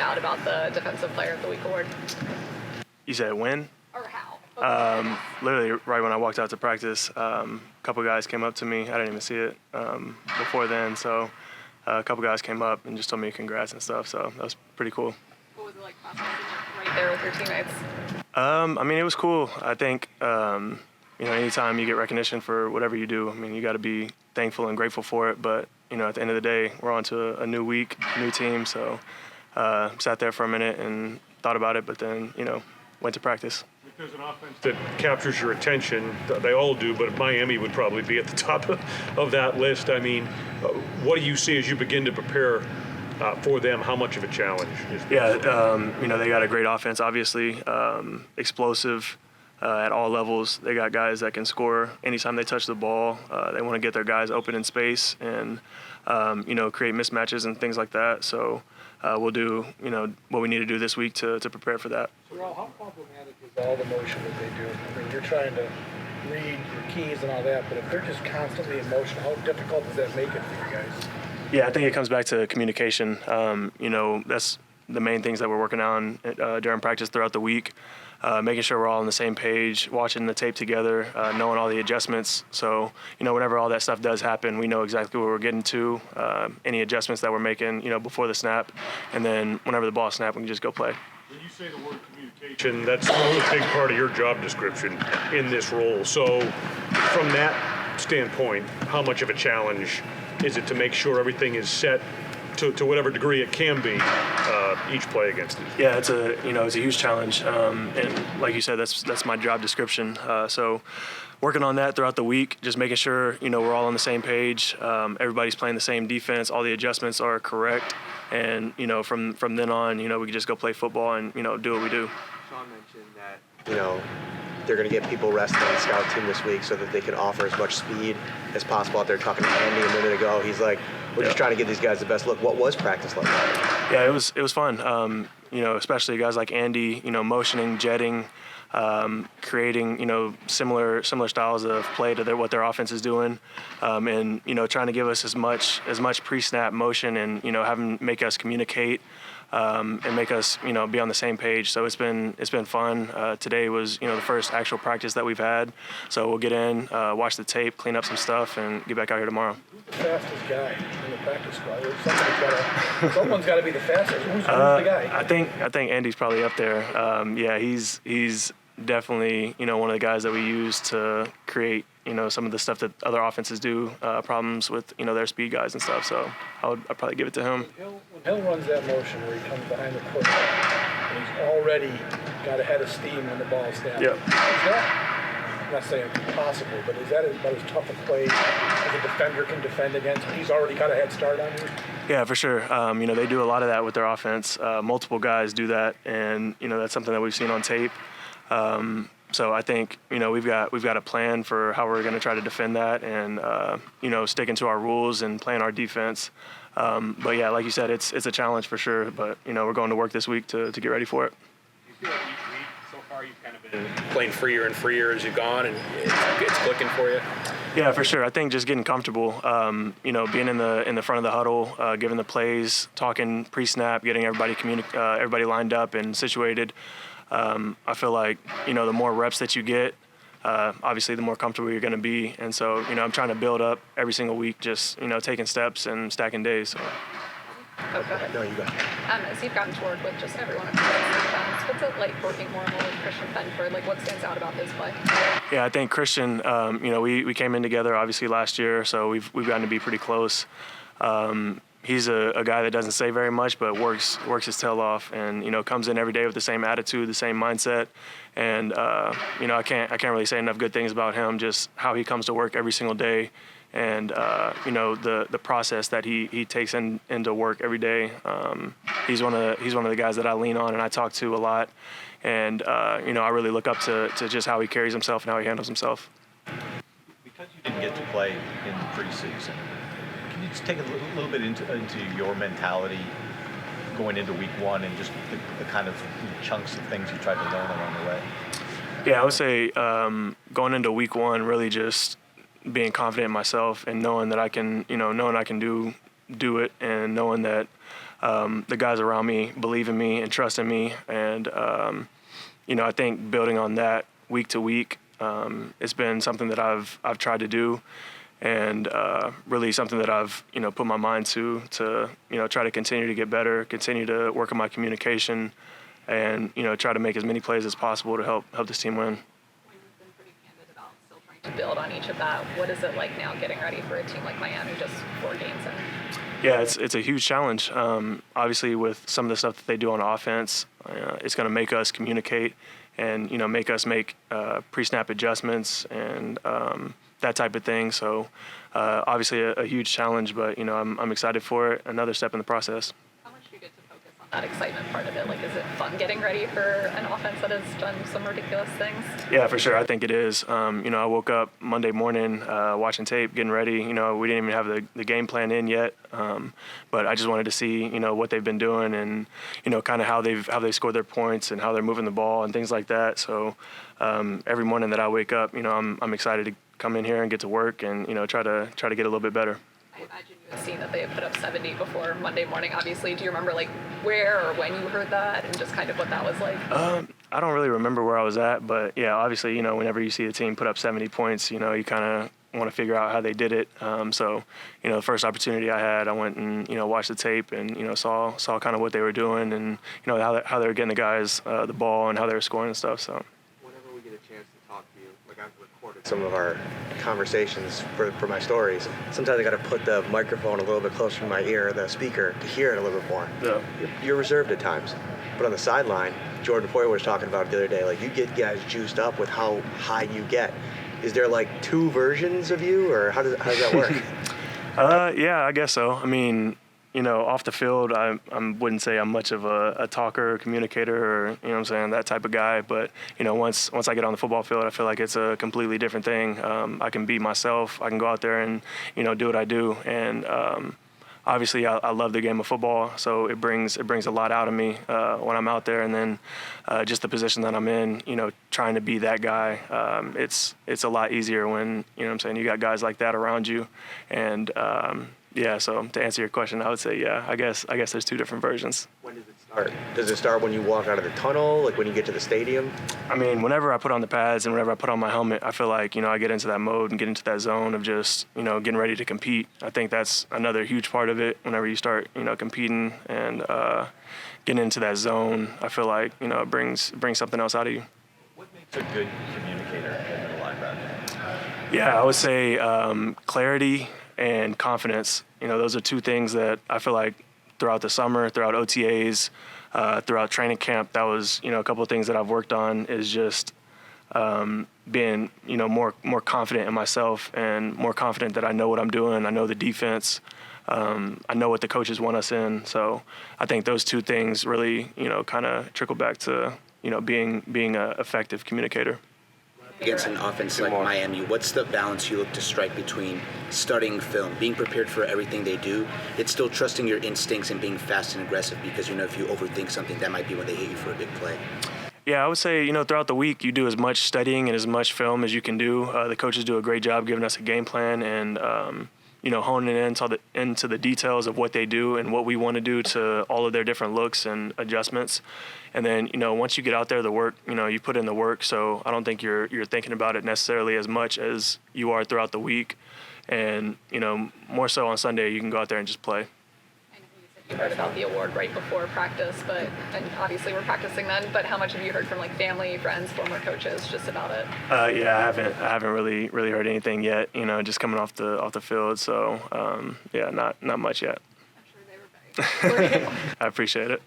out about the Defensive Player of the Week award? You said when? Or how? Literally right when I walked out to practice, a couple guys came up to me. I didn't even see it before then, so a couple guys came up and just told me congrats and stuff, so that was pretty cool. What was it like right there with your teammates? I mean, it was cool. I think, anytime you get recognition for whatever you do, I mean, you got to be thankful and grateful for it. But, at the end of the day, we're on to a new week, new team. So sat there for a minute and thought about it, but then, went to practice. If there's an offense that captures your attention, they all do, but Miami would probably be at the top of that list. I mean, what do you see as you begin to prepare for them? How much of a challenge is this? Yeah, they got a great offense, obviously, explosive at all levels. They got guys that can score anytime they touch the ball. They want to get their guys open in space and, create mismatches and things like that. So we'll do, what we need to do this week to prepare for that. So, Terrell, how problematic is all the motion that they do? I mean, you're trying to read your keys and all that, but if they're just constantly in motion, how difficult does that make it for you guys? Yeah, I think it comes back to communication. That's the main things that we're working on during practice throughout the week, making sure we're all on the same page, watching the tape together, knowing all the adjustments. So, whenever all that stuff does happen, we know exactly where we're getting to, any adjustments that we're making, before the snap. And then whenever the ball snaps, we can just go play. When you say the word communication, that's a big part of your job description in this role. So from that standpoint, how much of a challenge is it to make sure everything is set to whatever degree it can be each play against it? Yeah, it's a huge challenge, and like you said, that's my job description. So working on that throughout the week, just making sure we're all on the same page, everybody's playing the same defense, all the adjustments are correct, and from then on, we can just go play football and do what we do. Sean mentioned that they're going to get people rested on the scout team this week so that they can offer as much speed as possible out there. Talking to Andy a minute ago, he's like, we're just trying to give these guys the best look. What was practice like? Yeah, it was fun. Especially guys like Andy, motioning, jetting, creating, similar styles of play to what their offense is doing, and trying to give us as much pre-snap motion and make us communicate. And make us, be on the same page. So it's been fun. Today was, the first actual practice that we've had. So we'll get in, watch the tape, clean up some stuff, and get back out here tomorrow. Who's the fastest guy in the practice squad? Someone's got to be the fastest. Who's the guy? I think Andy's probably up there. He's definitely, one of the guys that we use to create, some of the stuff that other offenses do, problems with, their speed guys and stuff. So I'd probably give it to him. When Hill runs that motion where he comes behind the quarterback and he's already got a head of steam when the ball snaps. Yep. Is that, I'm not saying it's impossible, but is that about as tough a play as a defender can defend against when he's already got a head start on you? Yeah, for sure. They do a lot of that with their offense. Multiple guys do that, and, that's something that we've seen on tape. So I think, we've got a plan for how we're going to try to defend that and, sticking to our rules and playing our defense. But yeah, like you said, it's a challenge for sure. But, we're going to work this week to get ready for it. Do you feel like each week so far you've kind of been playing freer and freer as you've gone and it's clicking for you? Yeah, for sure. I think just getting comfortable, being in the front of the huddle, giving the plays, talking pre-snap, getting everybody lined up and situated. I feel like, the more reps that you get, obviously the more comfortable you're going to be. And so, I'm trying to build up every single week, just, taking steps and stacking days. So. Oh, go ahead. No, you go ahead. As you've gotten to work with just everyone at the what's it like working more and more with Christian Benford? Like, what stands out about his play? Yeah, I think Christian, we came in together obviously last year, so we've gotten to be pretty close. He's a guy that doesn't say very much, but works his tail off, and comes in every day with the same attitude, the same mindset, and I can't really say enough good things about him. Just how he comes to work every single day, and the process that he takes into work every day. He's one of the guys that I lean on and I talk to a lot, and I really look up to just how he carries himself and how he handles himself. Because you didn't get to play in preseason, can you just take a little bit into your mentality going into week one and just the kind of chunks of things you tried to learn along the way? Yeah, I would say going into week one, really just being confident in myself and knowing that I can, do it, and knowing that the guys around me believe in me and trust in me. And, I think building on that week to week, it's been something that I've tried to do, and really something that I've, put my mind to try to continue to get better, continue to work on my communication, and, try to make as many plays as possible to help this team win. You've been pretty candid about still trying to build on each of that. What is it like now getting ready for a team like Miami just 4 games in? Yeah, it's a huge challenge. Obviously, with some of the stuff that they do on offense, it's going to make us communicate and, make us make pre-snap adjustments and that type of thing. So obviously a huge challenge, but, I'm excited for it. Another step in the process. How much do you get to focus on that excitement part of it? Like, is it fun getting ready for an offense that has done some ridiculous things? Yeah, for sure. I think it is. I woke up Monday morning watching tape, getting ready. We didn't even have the game plan in yet, but I just wanted to see, what they've been doing and, kind of how they've scored their points and how they're moving the ball and things like that. So every morning that I wake up, I'm excited to come in here and get to work and, try to get a little bit better. I imagine you had seen that they had put up 70 before Monday morning, obviously. Do you remember, like, where or when you heard that and just kind of what that was like? I don't really remember where I was at, but, yeah, obviously, whenever you see a team put up 70 points, you kind of want to figure out how they did it. So, the first opportunity I had, I went and, watched the tape and, saw kind of what they were doing and, how they were getting the guys the ball and how they were scoring and stuff. So. Whenever we get a chance to talk to you, like I've recorded some of our conversations for my stories, sometimes I got to put the microphone a little bit closer to my ear, the speaker, to hear it a little bit more. Yeah. You're reserved at times, but on the sideline, Jordan Poyer was talking about it the other day, like you get guys juiced up with how high you get. Is there like 2 versions of you, or how does that work? Yeah, I guess so. I mean, off the field, I wouldn't say I'm much of a talker, communicator, or, that type of guy. But, once I get on the football field, I feel like it's a completely different thing. I can be myself. I can go out there and, do what I do. And obviously, I love the game of football, so it brings a lot out of me when I'm out there. And then just the position that I'm in, trying to be that guy, it's a lot easier when, you got guys like that around you. And yeah, so to answer your question, I would say, yeah, I guess there's 2 different versions. When does it start? Does it start when you walk out of the tunnel, like when you get to the stadium? I mean, whenever I put on the pads and whenever I put on my helmet, I feel like, I get into that mode and get into that zone of just, getting ready to compete. I think that's another huge part of it. Whenever you start, competing and getting into that zone, I feel like, it brings something else out of you. What makes a good communicator in the linebacker? Yeah, I would say clarity and confidence. Those are 2 things that I feel like throughout the summer, throughout OTAs, throughout training camp, that was, a couple of things that I've worked on is just being, more confident in myself and more confident that I know what I'm doing. I know the defense. I know what the coaches want us in. So I think those 2 things really, kind of trickle back to, being an effective communicator. Against an offense like Miami, what's the balance you look to strike between studying film, being prepared for everything they do, it's still trusting your instincts and being fast and aggressive because if you overthink something, that might be when they hit you for a big play? Yeah, I would say, throughout the week, you do as much studying and as much film as you can do. The coaches do a great job giving us a game plan and, honing in into the details of what they do and what we want to do to all of their different looks and adjustments. And then, once you get out there, the work, you put in the work. So I don't think you're thinking about it necessarily as much as you are throughout the week. And, more so on Sunday, you can go out there and just play. You heard about the award right before practice, and obviously we're practicing then, but how much have you heard from like family, friends, former coaches just about it? Yeah, I haven't really heard anything yet, just coming off the field. So, yeah, not much yet. I'm sure they were very. I appreciate it.